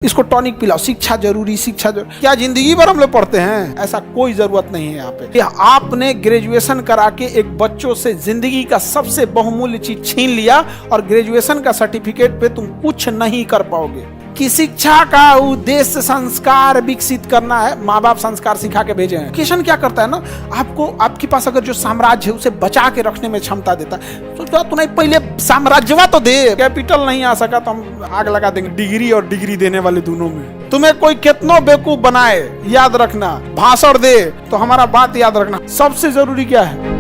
इसको टॉनिक पिलाओ, शिक्षा जरूरी, शिक्षा जरूरी। क्या जिंदगी भर हम लोग पढ़ते हैं? ऐसा कोई जरूरत नहीं है यहाँ पे। आपने ग्रेजुएशन करा के एक बच्चों से जिंदगी का सबसे बहुमूल्य चीज छीन लिया और ग्रेजुएशन का सर्टिफिकेट पे तुम कुछ नहीं कर पाओगे। कि शिक्षा का उद्देश्य संस्कार विकसित करना है, माँ बाप संस्कार सिखा के भेजे हैं। एजुकेशन क्या करता है ना, आपको आपके पास अगर जो साम्राज्य है उसे बचा के रखने में क्षमता देता है। तो तुम्हें पहले साम्राज्यवा तो दे, कैपिटल नहीं आ सका तो हम आग लगा देंगे डिग्री और डिग्री देने वाले दोनों में। तुम्हें कोई कितनो बेवकूफ बनाए, याद रखना, भाषण दे तो हमारा बात याद रखना। सबसे जरूरी क्या है,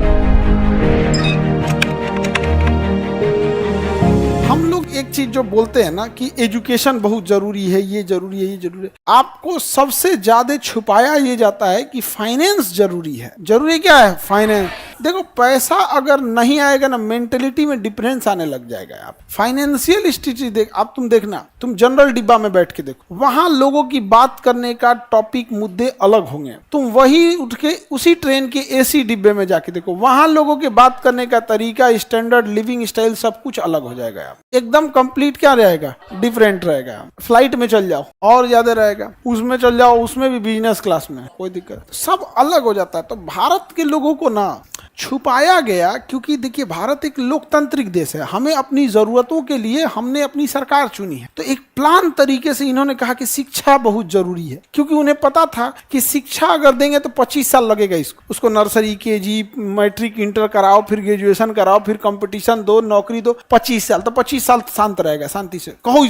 एक चीज जो बोलते हैं ना कि एजुकेशन बहुत जरूरी है, ये जरूरी है, ये जरूरी है, आपको सबसे ज्यादा छुपाया ये जाता है कि फाइनेंस जरूरी है। जरूरी क्या है? फाइनेंस। देखो, पैसा अगर नहीं आएगा ना, मेंटेलिटी में डिफरेंस आने लग जाएगा। आप फाइनेंशियल स्थिति देख, आप तुम देखना, तुम जनरल डिब्बा में बैठ के देखो, वहां लोगों की बात करने का टॉपिक, मुद्दे अलग होंगे। तुम वही उठ के उसी ट्रेन के एसी डिब्बे में जाके देखो, वहां लोगों के बात करने का तरीका, स्टैंडर्ड लिविंग स्टाइल सब कुछ अलग हो जाएगा। एकदम कंप्लीट क्या रहेगा? डिफरेंट रहेगा। फ्लाइट में चल जाओ और ज्यादा रहेगा, उसमें चल जाओ, उसमें भी बिजनेस क्लास में, कोई दिक्कत, सब अलग हो जाता है। तो भारत के लोगों को ना छुपाया गया, क्योंकि देखिए भारत एक लोकतांत्रिक देश है, हमें अपनी जरूरतों के लिए हमने अपनी सरकार चुनी है। तो एक प्लान तरीके से इन्होंने कहा कि शिक्षा बहुत जरूरी है, क्योंकि उन्हें पता था कि शिक्षा अगर देंगे तो 25 साल लगेगा उसको नर्सरी, केजी, मैट्रिक, इंटर कराओ, फिर ग्रेजुएशन कराओ, फिर कंपटीशन दो, नौकरी दो, 25 साल। तो 25 साल शांत रहेगा, शांति से कहो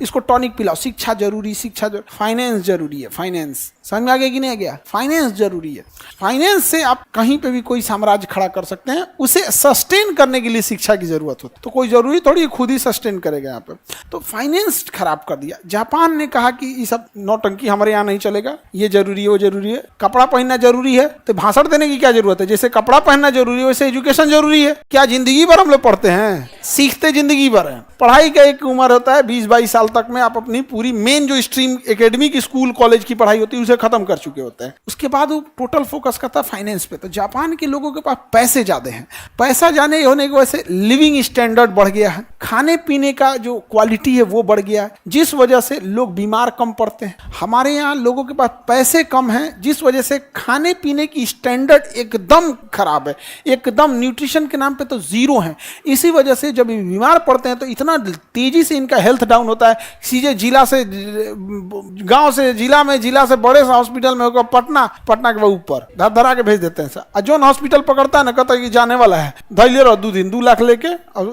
इसको टॉनिक पिलाओ, शिक्षा जरूरी, शिक्षा जरूरी, फाइनेंस जरूरी है। फाइनेंस समझ में आ गया कि नहीं आ गया? फाइनेंस जरूरी है। फाइनेंस से आप कहीं पे भी कोई साम्राज्य खड़ा कर सकते हैं। उसे सस्टेन करने के लिए शिक्षा की जरूरत होती है। तो कोई जरूरी थोड़ी खुद ही सस्टेन करेगा यहाँ पे। तो फाइनेंस खराब कर दिया। जापान ने कहा कि ये सब नौटंकी हमारे यहाँ नहीं चलेगा, ये जरूरी है, वो जरूरी है। कपड़ा पहनना जरूरी है तो भाषण देने की क्या जरूरत है? जैसे कपड़ा पहनना जरूरी है वैसे एजुकेशन जरूरी है। क्या जिंदगी भर हम लोग पढ़ते हैं? सीखते जिंदगी भर है। पढ़ाई का एक उम्र होता है 20-22 साल तक में आप अपनी पूरी मेन जो स्ट्रीम एकेडमिक स्कूल कॉलेज की पढ़ाई होती है उसे खत्म कर चुके होते हैं। उसके बाद वो टोटल फोकस करता है फाइनेंस पे। तो जापान के लोगों के पास पैसे ज्यादा हैं। पैसा जाने होने की वजह से लिविंग स्टैंडर्ड बढ़ गया है, खाने पीने का जो क्वालिटी है वो बढ़ गया है, जिस वजह से लोग बीमार कम पड़ते हैं। हमारे यहाँ लोगों के पास पैसे कम हैं, जिस वजह से खाने पीने की स्टैंडर्ड एकदम खराब है, एकदम न्यूट्रिशन के नाम पे तो जीरो है। इसी वजह से जब बीमार पड़ते हैं तो इतना तेजी से इनका हेल्थ डाउन होता है। सीधे जिला से गांव से जिला में, जिला से बड़े हॉस्पिटल में होकर पटना के बाद ऊपर धरा के भेज देते हैं। और जो हॉस्पिटल पकड़ता है ना, कहता है कि जाने वाला है, धैर्य रहो 2 दिन, 2 लाख लेके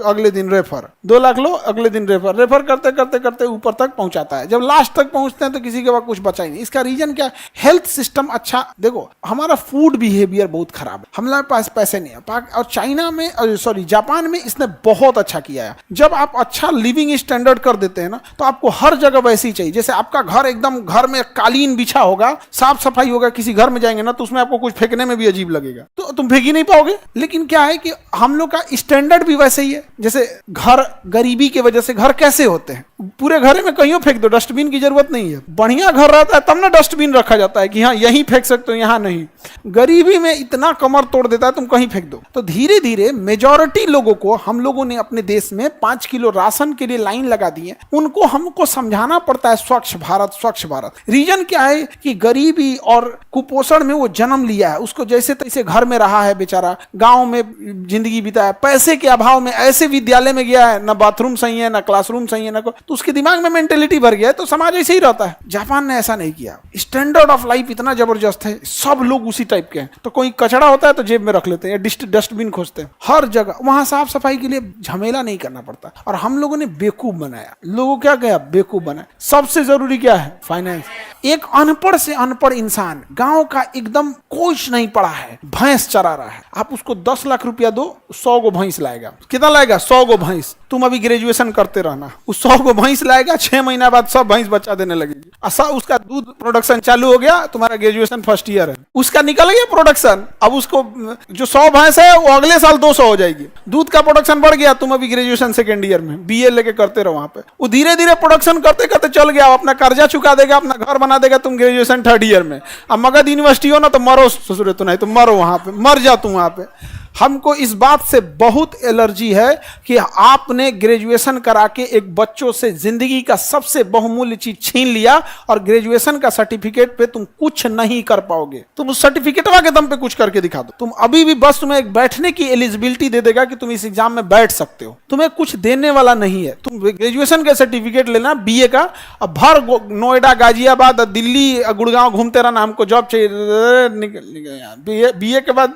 अगले दिन रेफर, 2 लाख लो अगले दिन रेफर करते करते करते ऊपर तक पहुंचाता है। जब लास्ट तक पहुंचते हैं तो किसी के पास कुछ बचा ही नहीं। इसका रीजन क्या है? हेल्थ सिस्टम अच्छा, देखो हमारा फूड बिहेवियर बहुत खराब है, हमारे पास पैसे नहीं है। और चाइना में, जापान में इसने बहुत अच्छा किया है। जब आप अच्छा लिविंग स्टैंडर्ड कर देते हैं ना, तो आपको हर जगह वैसे ही चाहिए। जैसे आपका घर एकदम, घर में कालीन बिछा होगा, साफ सफाई होगा, किसी घर में जाएंगे ना तो उसमें आपको कुछ फेंकने में भी अजीब लगेगा, तो तुम फेंक ही नहीं पाओगे। लेकिन क्या है कि हम लोग का स्टैंडर्ड भी वैसे ही है। जैसे घर, गरीबी की वजह से घर कैसे होते हैं, पूरे घर में कहीं फेंक दो, डस्टबिन की जरूरत नहीं है। बढ़िया घर रहता है तब ना डस्टबिन रखा जाता है कि हाँ यहीं फेंक सकते हो, यहाँ नहीं। गरीबी में इतना कमर तोड़ देता है, तुम कहीं फेंक दो। तो धीरे धीरे मेजॉरिटी लोगों को हम लोगों ने अपने देश में 5 किलो राशन के लिए लाइन लगा दी है। उनको हमको समझाना पड़ता है स्वच्छ भारत, स्वच्छ भारत। रीजन क्या है कि गरीबी और कुपोषण में वो जन्म लिया है, उसको जैसे तैसे घर में रहा है बेचारा, गांव में जिंदगी बिताया, पैसे के अभाव में ऐसे विद्यालय में गया है, ना बाथरूम सही है, ना क्लासरूम सही है, ना तो उसके दिमाग में मेंटेलिटी भर गया है, तो समाज ऐसे ही रहता है। जापान ने ऐसा नहीं किया। स्टैंडर्ड ऑफ लाइफ इतना जबरदस्त है, सब लोग उसी टाइप के हैं। तो कोई कचरा होता है तो जेब में रख लेते हैं, डस्टबिन खोजते हैं हर जगह। वहां साफ सफाई के लिए झमेला नहीं करना पड़ता। और हम लोगों ने बेवकूफ बनाया, लोगों क्या कहा, बेवकूफ बनाया। सबसे जरूरी क्या है? फाइनेंस। एक अनपढ़ से अनपढ़ इंसान, गांव का एकदम कुछ नहीं पढ़ा है, भैंस चरा रहा है, आप उसको 10 लाख रुपया दो, 100 गो भैंस लाएगा। कितना लाएगा? 100 गो भैंस। तुम अभी ग्रेजुएशन करते रहना, उस 100 गो भैंस लाएगा, 6 महीना बाद सब भैंस बच्चा देने लगेगी। उसका दूध प्रोडक्शन चालू हो गया, तुम्हारा ग्रेजुएशन फर्स्ट ईयर है, उसका निकल गया प्रोडक्शन। अब उसको जो 100 भैंस है वो अगले साल 200 हो जाएगी। दूध का प्रोडक्शन बढ़ गया, तुम अभी ग्रेजुएशन सेकेंड ईयर में BA लेके करते रहो वहां पे। वो धीरे धीरे प्रोडक्शन करते करते चल गया, अपना कर्जा चुका देगा, अपना घर बना देगा। तुम ग्रेजुएशन 3rd ईयर में, अब मगध यूनिवर्सिटी हो ना तो मरो ससुरे, तो नहीं तो मरो वहां पे, मर जा तुम वहां पे। हमको इस बात से बहुत एलर्जी है कि आपने ग्रेजुएशन करा के एक बच्चों से जिंदगी का सबसे बहुमूल्य चीज छीन लिया और ग्रेजुएशन का सर्टिफिकेट पे तुम कुछ नहीं कर पाओगे। तुम उस सर्टिफिकेटवा के दम पे कुछ करके दिखा दो। तुम अभी भी बस तुम्हें एक बैठने की एलिजिबिलिटी दे देगा कि तुम इस एग्जाम में बैठ सकते हो, तुम्हें कुछ देने वाला नहीं है। तुम ग्रेजुएशन का सर्टिफिकेट लेना बीए का, अब भर नोएडा, गाजियाबाद, दिल्ली, गुड़गांव घूमते रहना, हमको जॉब चाहिए, बीए के बाद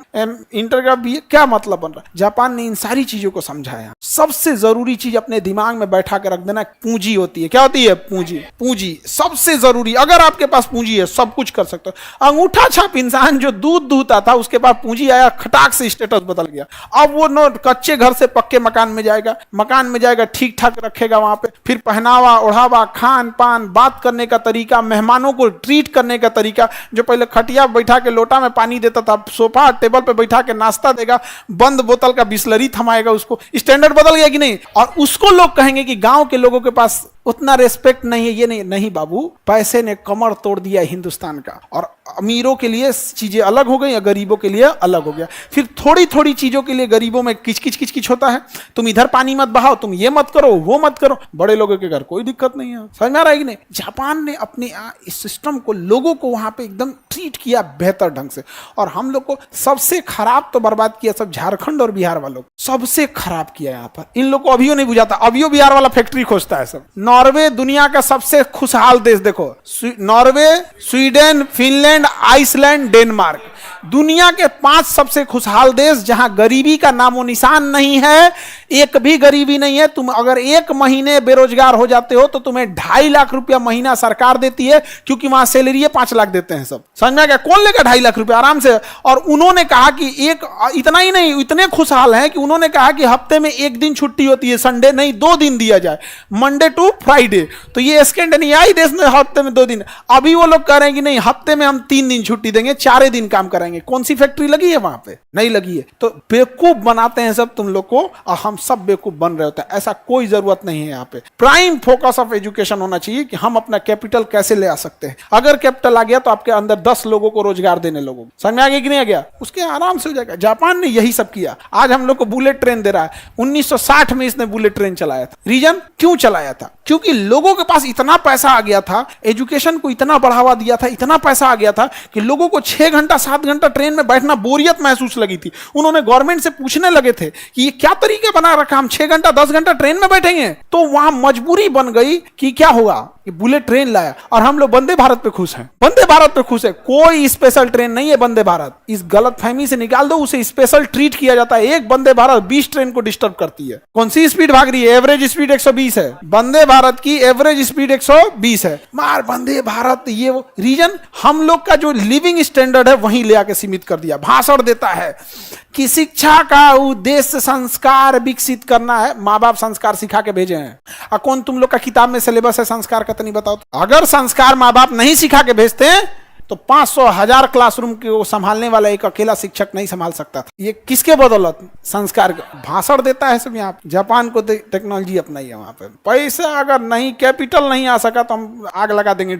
इंटर का बीए, क्या मतलब बन रहा है? जापान ने इन सारी चीजों को समझाया। सबसे जरूरी चीज अपने दिमाग में बैठा के रख देना, पूंजी होती है। क्या होती है? पूंजी। पूंजी सबसे जरूरी। अगर आपके पास पूंजी है सब कुछ कर सकते हो। अंगूठा छाप इंसान जो दूध दूहता था, उसके पास पूंजी आया, खटाक से स्टेटस बदल गया। अब वो नो कच्चे घर से पक्के मकान में जाएगा, मकान में जाएगा, ठीक ठाक रखेगा वहां पे, फिर पहनावा ओढ़ावा, खान पान, बात करने का तरीका, मेहमानों को ट्रीट करने का तरीका, जो पहले खटिया बैठा के लोटा में पानी देता था, सोफा टेबल पे बैठा के नाश्ता देगा, बंद बोतल का बिस्लरी थमाएगा, उसको स्टैंडर्ड बदल गया कि नहीं? और उसको लोग कहेंगे कि गांव के लोगों के पास उतना रेस्पेक्ट नहीं है, ये नहीं बाबू, पैसे ने कमर तोड़ दिया हिंदुस्तान का। और अमीरों के लिए चीजें अलग हो गई, गरीबों के लिए अलग हो गया। फिर थोड़ी थोड़ी चीजों के लिए गरीबों में किच होता है। तुम इधर पानी मत बहाओ, तुम ये मत करो, वो मत करो। बड़े लोगों के घर कोई दिक्कत नहीं है। समझ में आ रहा है कि नहीं? जापान ने अपने इस सिस्टम को, लोगों को वहां पे एकदम ट्रीट किया बेहतर ढंग से। और हम लोग को सबसे खराब तो बर्बाद किया सब झारखंड और बिहार वालों को, सबसे खराब किया यहाँ पर। इन लोग को अभियो नहीं बुझाता, अभियो बिहार वाला फैक्ट्री खोजता है सब। नॉर्वे दुनिया का सबसे खुशहाल देश, देखो, Norway, Sweden, Finland, Iceland, Denmark, दुनिया के 5 सबसे खुशहाल देश जहां गरीबी का नामो निशान नहीं है, एक भी गरीबी नहीं है। तुम अगर 1 महीने बेरोजगार हो जाते हो तो तुम्हें 2.5 लाख रुपया महीना सरकार देती है, क्योंकि वहां सैलरी 5 लाख देते हैं सब। समझ में आ गया? कौन लेगा 2.5 लाख रुपया आराम से? और उन्होंने कहा कि इतना ही नहीं, इतने खुशहाल हैं कि उन्होंने कहा कि हफ्ते में 1 दिन छुट्टी होती है, संडे नहीं 2 दिन दिया जाए, मंडे टू फ्राइडे। तो ये स्कैंडिनेवियाई देश में हफ्ते में 2 दिन। अभी वो लोग कह रहे हैं कि नहीं, हफ्ते में हम 3 दिन छुट्टी देंगे, 4 दिन काम कराएंगे। कौन सी फैक्ट्री लगी है वहां पे? नहीं लगी है। तो बेवकूफ बनाते हैं सब तुम लोग को, और हम सब बेवकूफ बन रहे होते हैं। ऐसा कोई जरूरत नहीं है। यहाँ पे प्राइम फोकस ऑफ एजुकेशन होना चाहिए कि हम अपना कैपिटल कैसे ले आ सकते हैं। अगर कैपिटल आ गया तो आपके अंदर 10 लोगों को रोजगार देने लोगों, समझ में आ गया कि नहीं आ गया? उसके आराम से हो जाएगा। जापान ने यही सब किया। आज हम लोग को बुलेट ट्रेन दे रहा है। 1960 में इसने बुलेट ट्रेन चलाया था। रीजन क्यों चलाया था? क्योंकि लोगों के पास इतना पैसा आ गया था, एजुकेशन को इतना बढ़ावा दिया था, इतना पैसा आ गया था कि लोगों को 6 घंटा 7 घंटा ट्रेन में बैठना बोरियत महसूस लगी थी। उन्होंने गवर्नमेंट से पूछने लगे थे कि ये क्या तरीके बना रखा, हम 6 घंटा 10 घंटा ट्रेन में बैठेंगे। तो वहां मजबूरी बन गई कि क्या होगा, कि बुलेट ट्रेन लाया। और हम लोग वंदे भारत पे खुश हैं। वंदे भारत पे खुश है। कोई स्पेशल ट्रेन नहीं है वंदे भारत। इस गलत फहमी से निकाल दो, उसे स्पेशल ट्रीट किया जाता है। एक वंदे भारत 20 ट्रेन को डिस्टर्ब करती है। कौन सी स्पीड भाग रही है? एवरेज स्पीड 120 है। वंदे भारत की एवरेज स्पीड 120 है। मार वंदे भारत, ये वो रीजन हम लोग का जो लिविंग स्टैंडर्ड है वहीं ले आके सीमित कर दिया। भाषण देता है कि शिक्षा का उद्देश्य संस्कार विकसित करना है। माँ बाप संस्कार सिखा के भेजे हैं। और कौन तुम लोग का किताब में सिलेबस है संस्कार का? तो नहीं बताओ। अगर संस्कार माँ बाप नहीं सिखा के भेजते हैं तो 500,000 क्लासरूम को संभालने वाला एक अकेला शिक्षक नहीं संभाल सकता था। ये किसके बदौलत? संस्कार। भाषण देता है सब। यहाँ जापान को टेक्नोलॉजी अपनाई है। वहां पे पैसा अगर नहीं, कैपिटल नहीं आ सका तो हम आग लगा देंगे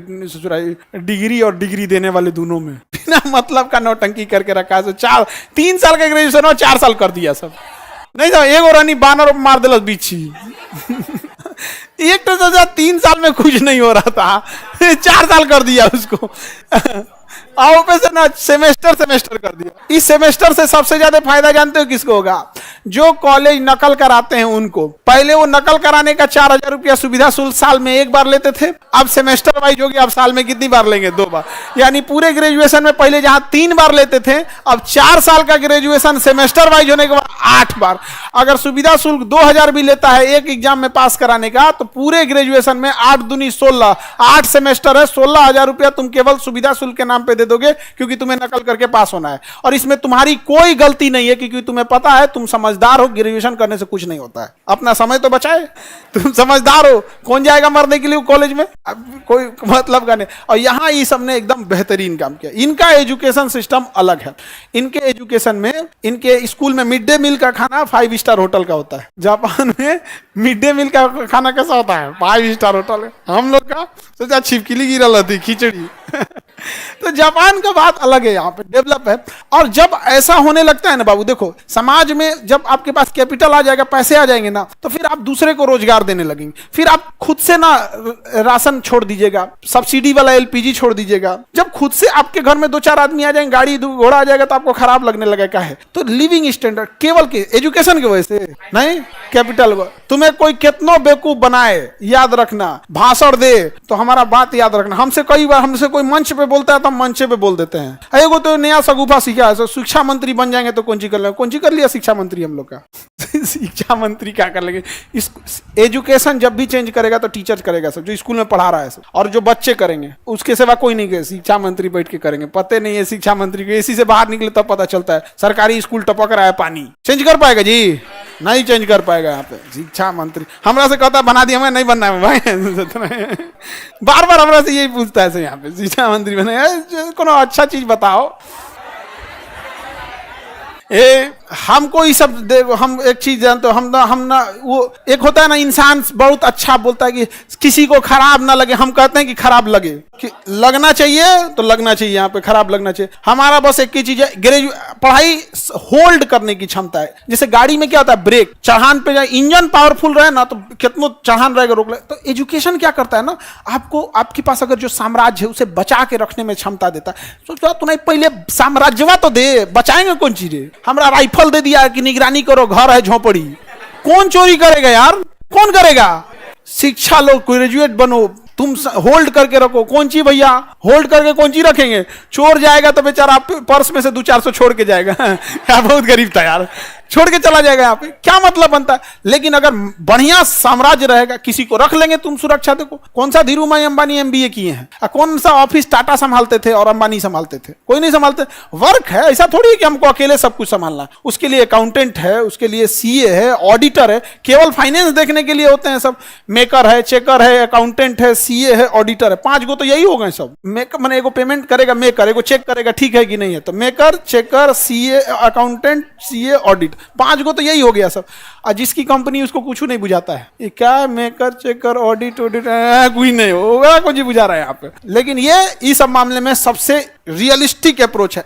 डिग्री और डिग्री देने वाले दोनों में। बिना मतलब का नौटंकी करके रखा है। 3 साल का ग्रेजुएशन और 4 साल कर दिया सब। नहीं तो एक और रानी बानर मार दिल बीची। एक तो 3 साल में कुछ नहीं हो रहा था, 4 साल कर दिया उसको। आओ पे से ना सेमेस्टर कर दिया। इस सेमेस्टर से सबसे ज्यादा फायदा जानते हो किसको होगा? जो कॉलेज नकल कराते हैं उनको। पहले वो नकल कराने का 4,000 रुपया सुविधा शुल्क साल में 1 बार लेते थे। अब सेमेस्टर वाइज हो गया। अब साल में कितनी बार लेंगे? 2 बार। यानी पूरे ग्रेजुएशन में पहले जहां 3 बार लेते थे, अब 4 साल का ग्रेजुएशन सेमेस्टर वाइज होने के बाद 8 बार। अगर सुविधा शुल्क 2,000 भी लेता है एक एग्जाम में पास कराने का, तो पूरे ग्रेजुएशन में 8 दूनी 16, 8 सेमेस्टर है। 16,000 रुपया तुम केवल सुविधा शुल्क के नाम पे दे दोगे, क्योंकि तुम्हें नकल करके पास होना है। और इसमें तुम्हारी कोई गलती नहीं है, क्योंकि तुम्हें पता है, तुम समझदार हो, ग्रेजुएशन करने से कुछ नहीं होता है। अपना समय तो बचाए। तुम समझदार हो। कौन जाएगा मरने के लिए कॉलेज में? अब कोई मतलब का नहीं। और यहाँ ये सबने एकदम बेहतरीन काम किया। इनका एजुकेशन सिस्टम अलग है। इनके एजुकेशन में, इनके स्कूल में मिड डे मील का खाना 5 स्टार होटल का होता है। जापान में मिड डे मील का खाना कैसा होता है? 5 स्टार होटल है। हम लोग का सोचा छिपकली गिरा थी खिचड़ी। तो जापान का बात अलग है, यहाँ पे डेवलप है। और जब ऐसा होने लगता है ना बाबू, देखो समाज में जब आपके पास कैपिटल आ जाएगा, पैसे आ जाएंगे ना, तो फिर आप दूसरे को रोजगार देने लगेंगे। फिर आप खुद से ना राशन छोड़ दीजिएगा, सब्सिडी वाला एलपीजी छोड़ दीजिएगा। जब खुद से आपके घर में 2-4 आदमी आ जाएंगे, गाड़ी घोड़ा आ जाएगा, तो आपको खराब लगने लगेगा है। तो लिविंग स्टैंडर्ड केवल के एजुकेशन की वजह से नहीं, कैपिटल तुम्हें कोई कितनो बेवकूफ बनाए, याद रखना, भाषण दे तो हमारा बात याद रखना। हमसे कई बार हमसे कोई मंच पे बोलता है तो हम मंच पे बोल देते हैं, एगो तो नया सगुफा सीखा है, शिक्षा मंत्री बन जाएंगे तो कौन सी कर लेंगे, कौन सी कर लिया शिक्षा मंत्री हम लोग का। शिक्षा मंत्री क्या कर लेंगे, एजुकेशन जब भी चेंज करेगा तो टीचर करेगा सब, जो स्कूल में पढ़ा रहा है सब, और जो बच्चे करेंगे उसके सिवा कोई नहीं करेगा। शिक्षा मंत्री बैठ के करेंगे, पते नहीं है शिक्षा मंत्री को, एसी से बाहर निकले तब पता चलता है सरकारी स्कूल टपक रहा है पानी। चेंज कर पाएगा जी? नहीं चेंज कर पाएगा। यहाँ पे शिक्षा मंत्री हमरा से कहता बना दिया, मैं नहीं बनना है भाई। बार बार हमरा से यही पूछता है यहाँ पे, शिक्षा मंत्री बने, कोनो अच्छा चीज बताओ। हमको ये सब हम एक चीज जानते हो, हम ना वो एक होता है ना, इंसान बहुत अच्छा बोलता है कि किसी को खराब ना लगे, हम कहते हैं कि खराब लगे, कि लगना चाहिए तो लगना चाहिए, यहाँ पे खराब लगना चाहिए। हमारा बस एक ही चीज है, पढ़ाई होल्ड करने की क्षमता है। जैसे गाड़ी में क्या होता है, ब्रेक चढ़ान पे जाए, इंजन पावरफुल रहे ना तो कितना चढ़ान रहेगा रोक ले। तो एजुकेशन क्या करता है ना, आपको आपके पास अगर जो साम्राज्य है उसे बचा के रखने में क्षमता देता है। सोचो तुम्हें पहले साम्राज्यवा तो दे, बचाएंगे कौन चीजें। हमरा राइफल दे दिया कि निगरानी करो, घर है झोपड़ी, कौन चोरी करेगा यार, कौन करेगा। शिक्षा लो, ग्रेजुएट बनो, तुम होल्ड करके रखो। कौन ची भैया, होल्ड करके कौन ची रखेंगे, चोर जाएगा तो बेचारा पर्स में से 200-400 छोड़ के जाएगा। यार बहुत गरीब था यार, छोड़ के चला जाएगा, यहाँ पे क्या मतलब बनता है। लेकिन अगर बढ़िया साम्राज्य रहेगा, किसी को रख लेंगे तुम सुरक्षा। देखो कौन सा धीरूभाई अंबानी एमबीए किए हैं, कौन सा ऑफिस टाटा संभालते थे और अंबानी संभालते थे, कोई नहीं संभालते। वर्क है, ऐसा थोड़ी है कि हमको अकेले सब कुछ संभालना। उसके लिए अकाउंटेंट है, उसके लिए सीए है, ऑडिटर है, केवल फाइनेंस देखने के लिए होते हैं सब। मेकर है, चेकर है, अकाउंटेंट है, सीए है, ऑडिटर है, 5 गो तो यही हो गए सब। मेकर मैंने एगो पेमेंट करेगा मेकर, एगो चेक करेगा ठीक है कि नहीं है, तो maker, checker, CA, accountant, CA, audit, 5 गो तो यही हो गया सब। और जिसकी कंपनी उसको कुछ नहीं बुझाता है, ये क्या मेकर, चेकर, ऑडिट कोई नहीं होगा, कुछ ही बुझा रहा है यहाँ पे। लेकिन ये इस सब मामले में सबसे रियलिस्टिक अप्रोच है।